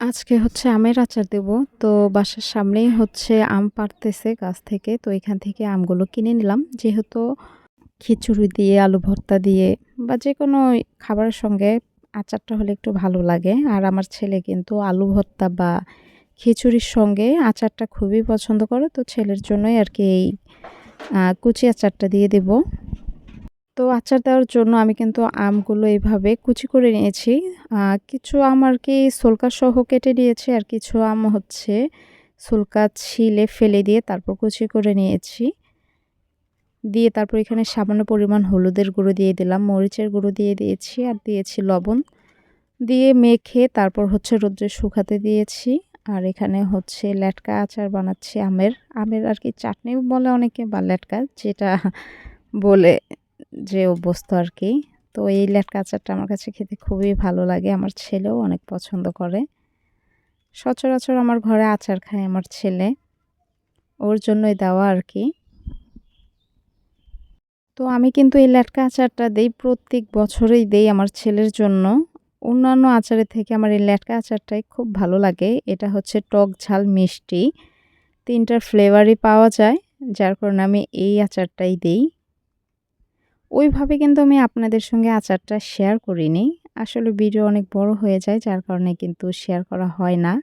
আজকে হচ্ছে আমের আচার দেব। তো বাসার সামনেই হচ্ছে আম পাড়তেছে গাছ থেকে। তো এখান থেকে আমগুলো কিনে নিলাম। যেহেতু খিচুড়ি দিয়ে, আলু ভর্তা দিয়ে বা যেকোনো খাবারের সঙ্গে আচারটা হলে একটু ভালো লাগে। আর আমার ছেলে কিন্তু আলু ভর্তা বা খিচুড়ির সঙ্গে আচারটা খুবই পছন্দ করে। তো ছেলের জন্যই আরকি এই কুচি আচারটা দিয়ে দেব। তো আচার দেওয়ার জন্য আমি কিন্তু আমগুলো এভাবে কুচি করে নিয়েছি। কিছু আম আরকি ছোলকাসহ কেটে নিয়েছি, আর কিছু আম হচ্ছে ছোলকা ছিলে ফেলে দিয়ে তারপর কুচি করে নিয়েছি। দিয়ে তারপর এখানে সামান্য পরিমাণ হলুদের গুঁড়ো দিয়ে দিলাম, মরিচের গুঁড়ো দিয়ে দিয়েছি আর দিয়েছি লবণ। দিয়ে মেখে তারপর হচ্ছে রোদ্রে শুকাতে দিয়েছি। আর এখানে হচ্ছে লেটকা আচার বানাচ্ছি আমের। আমের আরকি চাটনি বলে অনেকে বা লেটকা যেটা বলে যে অভ্যস্ত আরকি। তো এই লেটকা আচারটা আমার কাছে খেতে খুবই ভালো লাগে। আমার ছেলেও অনেক পছন্দ করে। সচরাচর আমার ঘরে আচার খায় আমার ছেলে। ওর জন্যই দেওয়া আরকি। তো আমি কিন্তু এই লেটকা আচারটা দেই, প্রত্যেক বছরেই দেই আমার ছেলের জন্য। অন্যান্য আচারের থেকে আমার এই লেটকা আচারটাই খুব ভালো লাগে। এটা হচ্ছে টক, ঝাল, মিষ্টি ৩ টার ফ্লেভারই পাওয়া যায়। যার কারণে আমি এই আচারটাই দেই। ওইভাবে কিন্তু আমি আপনাদের সঙ্গে আচারটা শেয়ার করিনি। আসলে ভিডিও অনেক বড় হয়ে যায়, যার কারণে কিন্তু শেয়ার করা হয় না।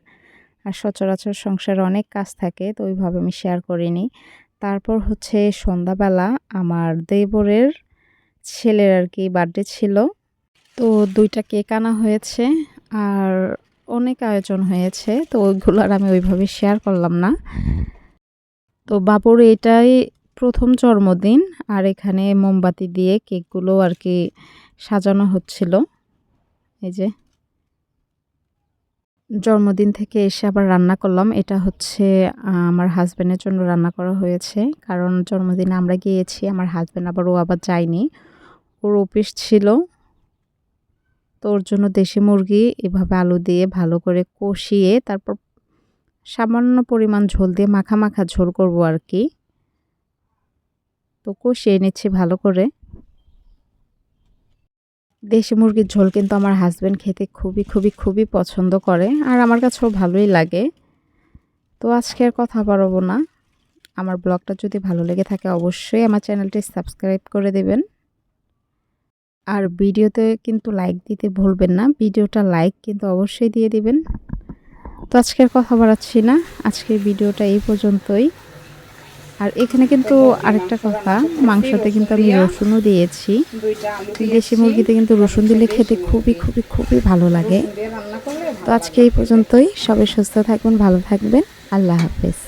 আর সচরাচর সংসারে অনেক কাজ থাকে, তো ওইভাবে আমি শেয়ার করিনি। তারপর হচ্ছে সন্ধ্যাবেলা আমার দেবরের ছেলের আরকি বার্থডে ছিল। তো ২ টা কেক আনা হয়েছে আর অনেক আয়োজন হয়েছে। তো ওইগুলো আর আমি ওইভাবে শেয়ার করলাম না। তো বাবুর এটাই ১ম জন্মদিন। আর এখানে মোমবাতি দিয়ে কেকগুলো আরকি সাজানো হচ্ছিল। এই যে জন্মদিন থেকে এসে আবার রান্না করলাম। এটা হচ্ছে আমার হাসব্যান্ডের জন্য রান্না করা হয়েছে। কারণ জন্মদিনে আমরা গিয়েছি। আমার হাসব্যান্ড ও আবার যায়নি। ওর অফিস ছিল। তো ওর জন্য দেশি মুরগি এভাবে আলু দিয়ে ভালো করে কষিয়ে তারপর সামান্য পরিমাণ ঝোল দিয়ে মাখা, মাখা ঝোল করব আরকি। তো কষিয়ে নিচ্ছি ভালো করে। দেশি মুরগির ঝোল কিন্তু আমার হাসব্যান্ড খেতে খুবই পছন্দ করে। আর আমার কাছেও ভালোই লাগে। তো আজকে আর কথা বাড়াবো না। আমার ব্লগটা যদি ভালো লেগে থাকে অবশ্যই আমার চ্যানেলটি সাবস্ক্রাইব করে দেবেন। আর ভিডিওতে কিন্তু লাইক দিতে ভুলবেন না। ভিডিওটা লাইক কিন্তু অবশ্যই দিয়ে দিবেন। তো আজকে আর কথা বাড়াচ্ছি না। আজকের ভিডিওটা এই পর্যন্তই। আর এখানে কিন্তু আরেকটা কথা, মাংসতে কিন্তু আমি রসুনও দিয়েছি। দেশি মুরগিতে কিন্তু রসুন দিলে খেতে খুবই ভালো লাগে। তো আজকে এই পর্যন্তই। সবাই সুস্থ থাকবেন, ভালো থাকবেন। আল্লাহ হাফেজ।